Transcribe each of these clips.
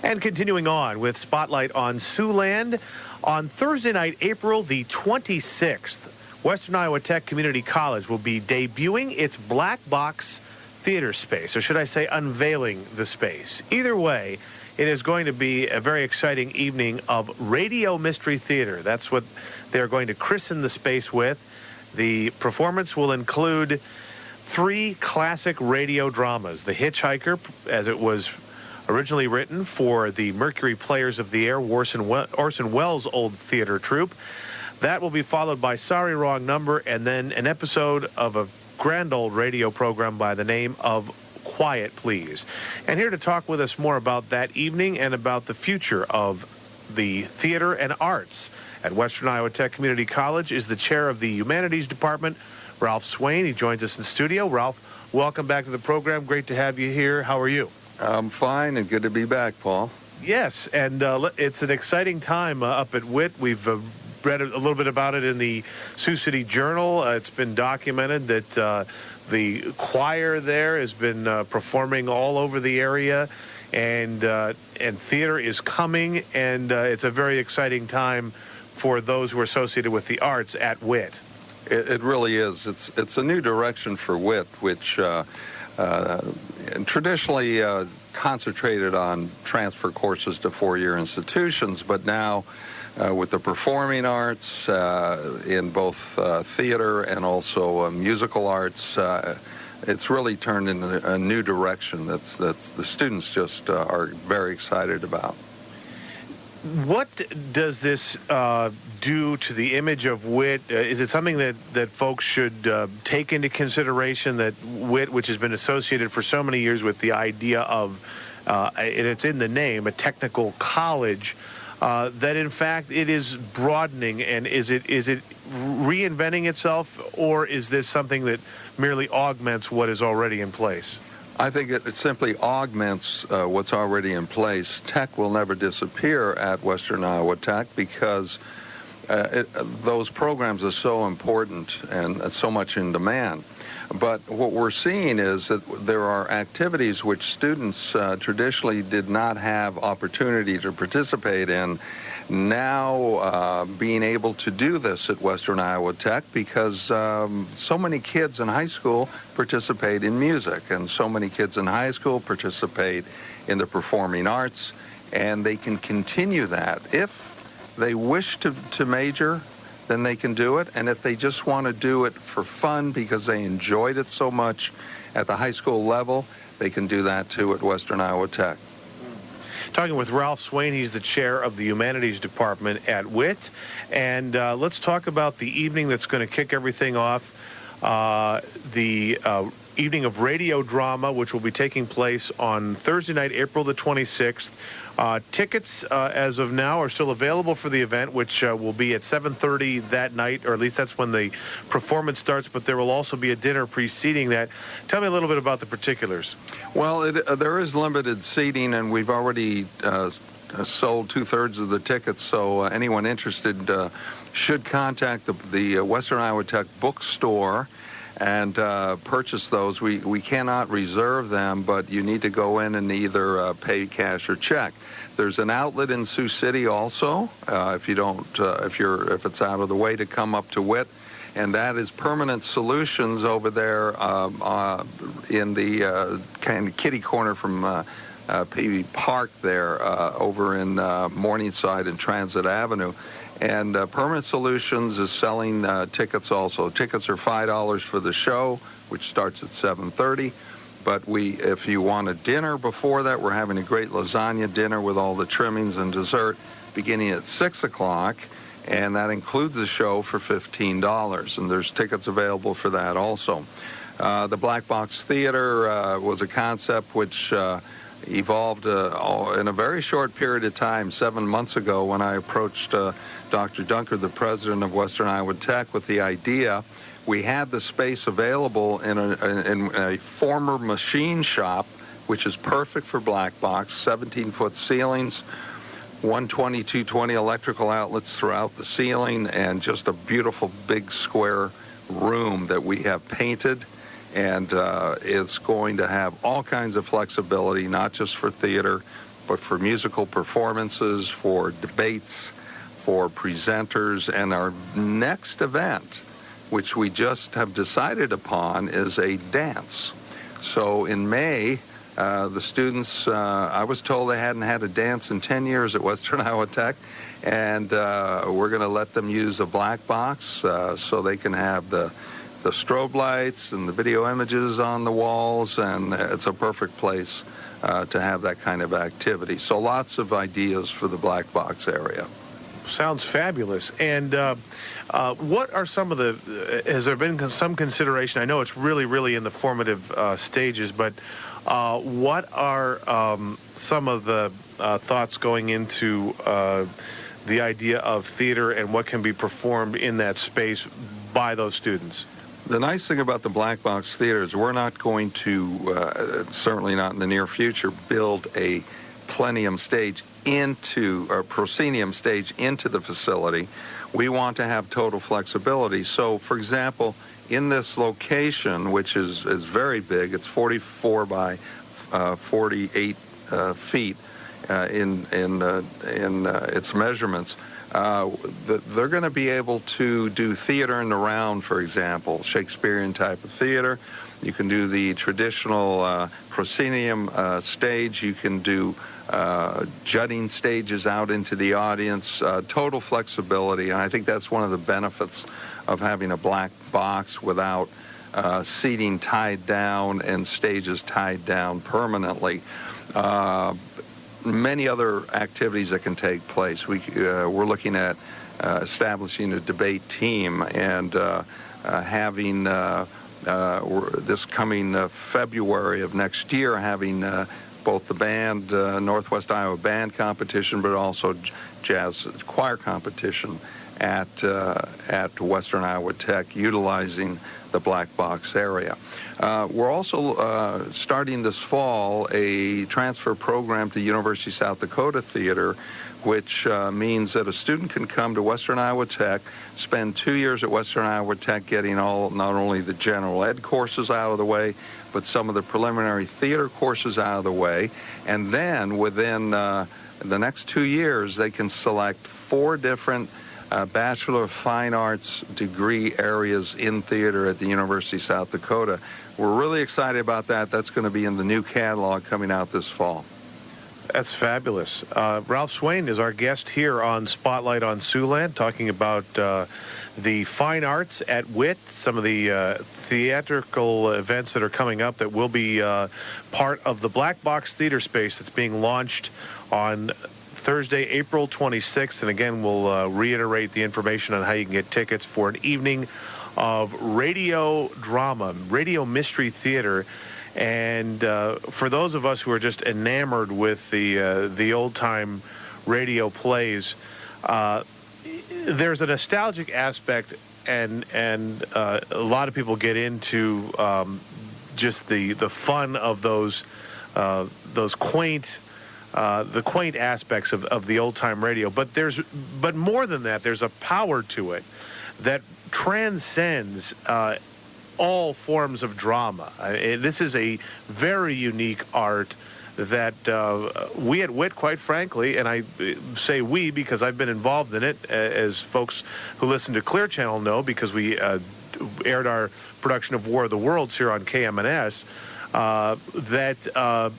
And continuing on with Spotlight on Siouxland, on Thursday night, April the 26th, Western Iowa Tech Community College will be debuting its black box theater space, or should I say unveiling the space. Either way, it is going to be a very exciting evening of radio mystery theater. That's what they're going to christen the space with. The performance will include 3 classic radio dramas. The Hitchhiker, as it was originally written for the Mercury Players of the Air, Orson Welles' old theater troupe. That will be followed by Sorry Wrong Number, and then an episode of a grand old radio program by the name of Quiet Please. And here to talk with us more about that evening and about the future of the theater and arts at Western Iowa Tech Community College is the chair of the Humanities Department, Ralph Swain. He joins us in studio. Ralph, welcome back to the program. Great to have you here. How are you? I'm fine, and good to be back, Paul. Yes, and it's an exciting time up at WIT. We've read a little bit about it in the Sioux City Journal. It's been documented that the choir there has been performing all over the area, and theater is coming, and it's a very exciting time for those who are associated with the arts at WIT. It really is. It's a new direction for WIT, which traditionally concentrated on transfer courses to four-year institutions, but now with the performing arts in both theater and also musical arts, it's really turned in a new direction that's the students just are very excited about. What does this do to the image of WIT? Is it something that folks should take into consideration, that WIT, which has been associated for so many years with the idea of, and it's in the name, a technical college, that in fact it is broadening, and is it reinventing itself, or is this something that merely augments what is already in place? I think it simply augments what's already in place. Tech will never disappear at Western Iowa Tech because those programs are so important and so much in demand. But what we're seeing is that there are activities which students traditionally did not have opportunity to participate in, now being able to do this at Western Iowa Tech because so many kids in high school participate in music, and so many kids in high school participate in the performing arts, and they can continue that. If they wish to major, then they can do it, and if they just want to do it for fun because they enjoyed it so much at the high school level, they can do that too at Western Iowa Tech. Talking with Ralph Swain, he's the chair of the Humanities Department at WIT, and let's talk about the evening that's going to kick everything off, the evening of radio drama, which will be taking place on Thursday night, April the 26th. Tickets, as of now, are still available for the event, which will be at 7:30 that night, or at least that's when the performance starts, but there will also be a dinner preceding that. Tell me a little bit about the particulars. Well, there is limited seating, and we've already sold 2/3 of the tickets, so anyone interested should contact the Western Iowa Tech bookstore and purchase those. We cannot reserve them, but you need to go in and either pay cash or check. There's an outlet in Sioux City also, if it's out of the way to come up to WIT, and that is Permanent Solutions over there in the kind of kitty corner from Peavy Park there, over in Morningside and Transit Avenue. And Permanent Solutions is selling tickets also. Tickets are $5 for the show, which starts at 7:30. But if you want a dinner before that, we're having a great lasagna dinner with all the trimmings and dessert beginning at 6 o'clock. And that includes the show for $15. And there's tickets available for that also. The Black Box Theater was a concept which evolved in a very short period of time, 7 months ago, when I approached Dr. Dunker, the president of Western Iowa Tech, with the idea. We had the space available in a former machine shop, which is perfect for Black Box, 17-foot ceilings, 120, 220 electrical outlets throughout the ceiling, and just a beautiful big square room that we have painted. And it's going to have all kinds of flexibility, not just for theater, but for musical performances, for debates, for presenters. And our next event, which we just have decided upon, is a dance. So in May, the students, I was told they hadn't had a dance in 10 years at Western Iowa Tech, and we're going to let them use a black box so they can have the strobe lights and the video images on the walls, and it's a perfect place to have that kind of activity. So lots of ideas for the black box area. Sounds fabulous. And what are some of has there been some consideration? I know it's really in the formative stages, but what are some of the thoughts going into the idea of theater and what can be performed in that space by those students? The nice thing about the black box theater is we're not going to, certainly not in the near future, build a plenum stage proscenium stage into the facility. We want to have total flexibility. So, for example, in this location, which is very big, it's 44 by 48 feet in its measurements. They're going to be able to do theater in the round, for example, Shakespearean type of theater. You can do the traditional proscenium stage. You can do jutting stages out into the audience, total flexibility. And I think that's one of the benefits of having a black box without seating tied down and stages tied down permanently. Many other activities that can take place. We're looking at establishing a debate team and having this coming February of next year, having both the band, Northwest Iowa Band Competition, but also jazz choir competition at Western Iowa Tech, utilizing the black box area. We're also starting this fall a transfer program to University of South Dakota Theater, which means that a student can come to Western Iowa Tech, spend 2 years at Western Iowa Tech getting not only the general ed courses out of the way, but some of the preliminary theater courses out of the way. And then within the next 2 years, they can select 4 different Bachelor of Fine Arts degree areas in theater at the University of South Dakota. We're really excited about that. That's going to be in the new catalog coming out this fall. That's fabulous. Ralph Swain is our guest here on Spotlight on Siouxland, talking about the fine arts at WIT, some of the theatrical events that are coming up that will be part of the Black Box Theater space that's being launched on Thursday, April 26th. And again, we'll reiterate the information on how you can get tickets for an evening of radio drama, radio mystery theater. And for those of us who are just enamored with the old-time radio plays, there's a nostalgic aspect, and a lot of people get into just the fun of those quaint aspects of the old-time radio. But more than that, there's a power to it that transcends all forms of drama. This is a very unique art that we at WIT, quite frankly, and I say we because I've been involved in it, as folks who listen to Clear Channel know, because we aired our production of War of the Worlds here on KMNS, that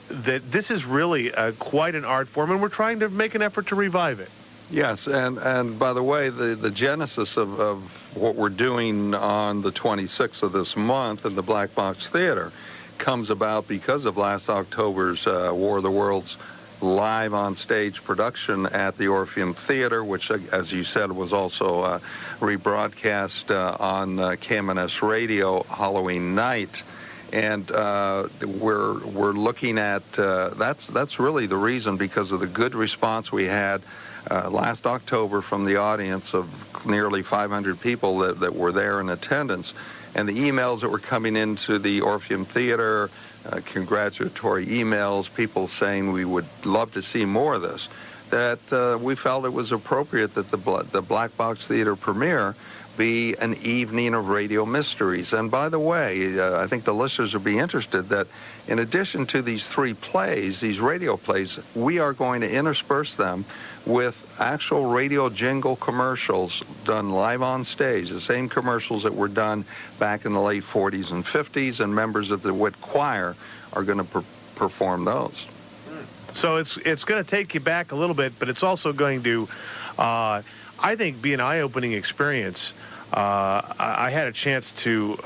this is really quite an art form, and we're trying to make an effort to revive it. Yes, and by the way, the genesis of what we're doing on the 26th of this month in the Black Box Theater comes about because of last October's War of the Worlds live on stage production at the Orpheum Theater, which, as you said, was also rebroadcast on KMNS Radio Halloween night. And we're looking at that's really the reason, because of the good response we had last October from the audience of nearly 500 people that were there in attendance, and the emails that were coming into the Orpheum Theater, congratulatory emails, people saying we would love to see more of this, that we felt it was appropriate that the Black Box Theater premiere be an evening of radio mysteries. And by the way, I think the listeners will be interested that in addition to these 3 plays, these radio plays, we are going to intersperse them with actual radio jingle commercials done live on stage, the same commercials that were done back in the late 40s and 50s, and members of the WIT choir are going to perform those. So it's going to take you back a little bit, but it's also going to, I think, be an eye-opening experience. I had a chance to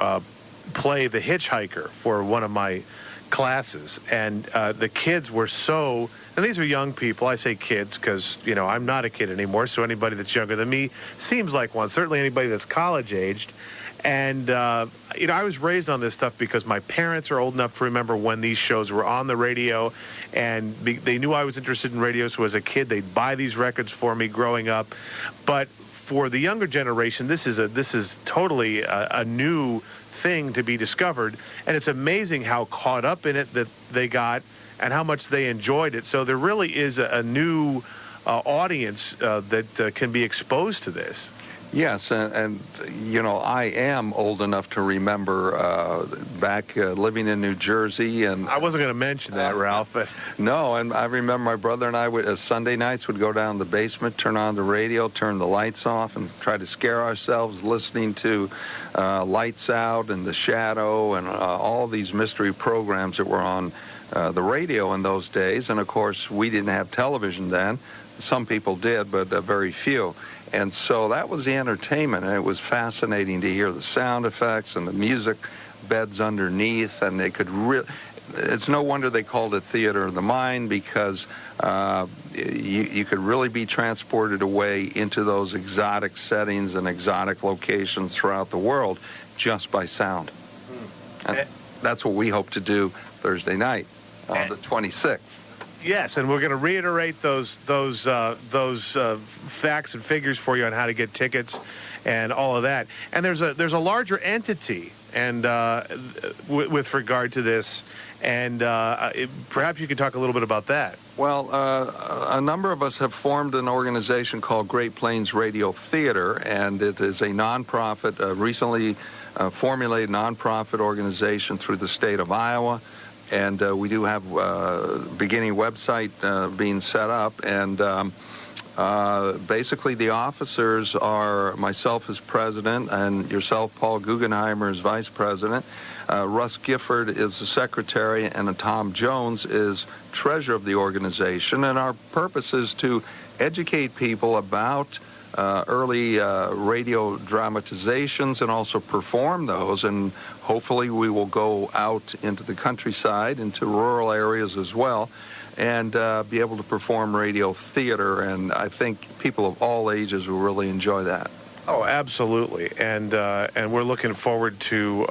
play the hitchhiker for one of my classes, and the kids were so, and these are young people. I say kids because, you know, I'm not a kid anymore, so anybody that's younger than me seems like one, certainly anybody that's college-aged. And, you know, I was raised on this stuff because my parents are old enough to remember when these shows were on the radio, and they knew I was interested in radio, so as a kid they'd buy these records for me growing up. But for the younger generation, this is totally a new thing to be discovered, and it's amazing how caught up in it that they got and how much they enjoyed it. So there really is a new audience that can be exposed to this. Yes, and you know, I am old enough to remember back living in New Jersey, and I wasn't going to mention that, Ralph, but no, and I remember my brother and I would Sunday nights would go down to the basement, turn on the radio, turn the lights off, and try to scare ourselves listening to Lights Out and The Shadow and all these mystery programs that were on the radio in those days. And of course, we didn't have television then. Some people did, but very few. And so that was the entertainment, and it was fascinating to hear the sound effects and the music beds underneath, and they could really, it's no wonder they called it theater of the mind, because you could really be transported away into those exotic settings and exotic locations throughout the world just by sound. And that's what we hope to do Thursday night on the 26th. Yes, and we're going to reiterate those facts and figures for you on how to get tickets and all of that. And there's a larger entity and with regard to this, and perhaps you could talk a little bit about that. Well, a number of us have formed an organization called Great Plains Radio Theater, and it is a nonprofit, recently formulated nonprofit organization through the state of Iowa. And we do have beginning website being set up, and basically the officers are myself as president, and yourself, Paul Guggenheimer, as vice president. Russ Gifford is the secretary, and Tom Jones is treasurer of the organization. And our purpose is to educate people about early radio dramatizations and also perform those, and hopefully we will go out into the countryside, into rural areas as well, and be able to perform radio theater, and I think people of all ages will really enjoy that. Oh, absolutely, and we're looking forward to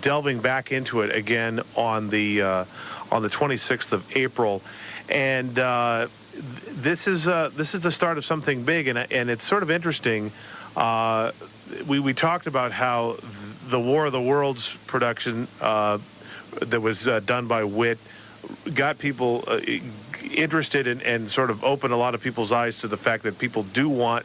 delving back into it again on the 26th of April, and this is the start of something big, and it's sort of interesting. We talked about how the War of the Worlds production that was done by WIT got people interested and sort of opened a lot of people's eyes to the fact that people do want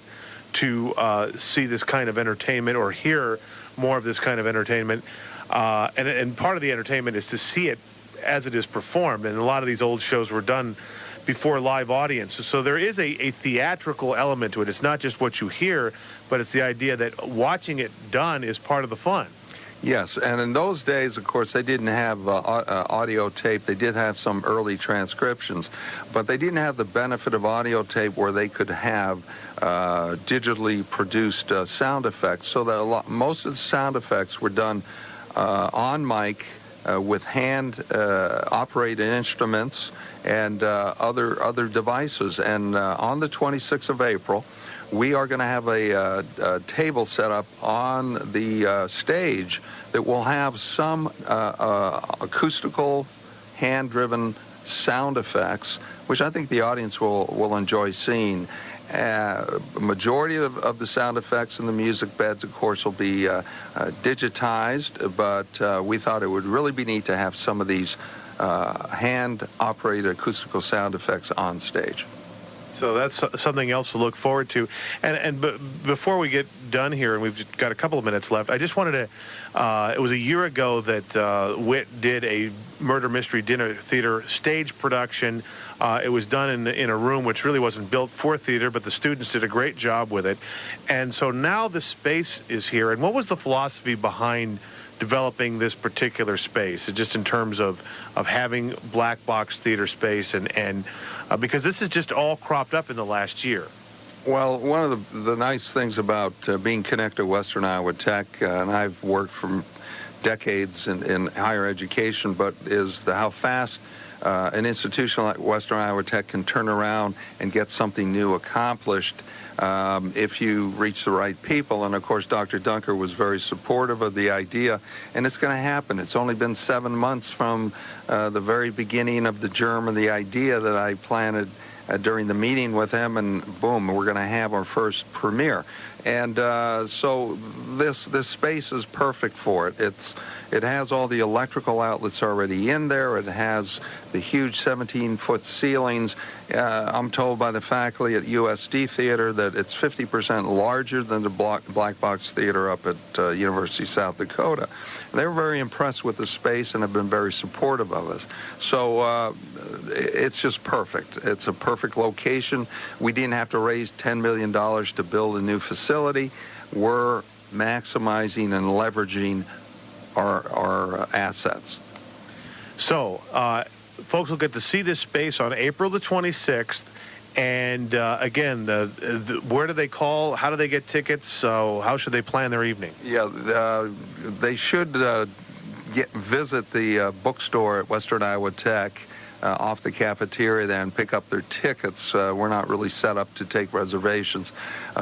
to see this kind of entertainment or hear more of this kind of entertainment. And part of the entertainment is to see it as it is performed. And a lot of these old shows were done before live audiences. So there is a theatrical element to it. It's not just what you hear, but it's the idea that watching it done is part of the fun. Yes, and in those days, of course, they didn't have audio tape. They did have some early transcriptions, but they didn't have the benefit of audio tape where they could have digitally produced sound effects. So that most of the sound effects were done on mic with hand-operated instruments and other devices. And on the 26th of April, we are going to have a table set up on the stage that will have some acoustical, hand-driven sound effects, which I think the audience will enjoy seeing. Majority of the sound effects and the music beds, of course, will be digitized, but we thought it would really be neat to have some of these hand-operated acoustical sound effects on stage. So that's something else to look forward to. And before we get done here, and we've got a couple of minutes left, I just wanted to, it was a year ago that WIT did a murder mystery dinner theater stage production. It was done in a room which really wasn't built for theater, but the students did a great job with it. And so now the space is here. And what was the philosophy behind developing this particular space, just in terms of having black box theater space, and because this is just all cropped up in the last year? Well, one of the nice things about being connected to Western Iowa Tech, and I've worked for decades in higher education, but is how fast an institution like Western Iowa Tech can turn around and get something new accomplished if you reach the right people. And of course, Dr. Dunker was very supportive of the idea, and it's going to happen. It's only been 7 months from the very beginning of the germ of the idea that I planted during the meeting with him, and boom, we're going to have our first premiere. And so this space is perfect for it. It has all the electrical outlets already in there. It has the huge 17-foot ceilings. I'm told by the faculty at USD Theater that it's 50% larger than the Black Box Theater up at University of South Dakota. They were very impressed with the space and have been very supportive of us. So it's just perfect. It's a perfect location. We didn't have to raise $10 million to build a new facility. We're maximizing and leveraging our assets. So folks will get to see this space on April the 26th. And again, where do they call? How do they get tickets? So how should they plan their evening? Yeah, they should visit the bookstore at Western Iowa Tech off the cafeteria there and pick up their tickets. We're not really set up to take reservations.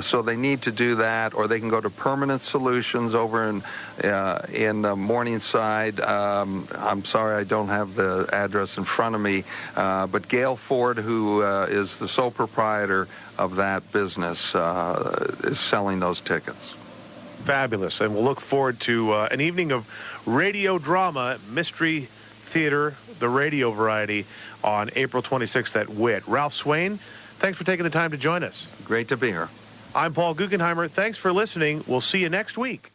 So they need to do that, or they can go to Permanent Solutions over in Morningside. I'm sorry, I don't have the address in front of me, but Gail Ford, who is the sole proprietor of that business, is selling those tickets. Fabulous. And we'll look forward to an evening of radio drama, mystery theater, the radio variety, on April 26th at WIT. Ralph Swain, thanks for taking the time to join us. Great to be here. I'm Paul Guggenheimer. Thanks for listening. We'll see you next week.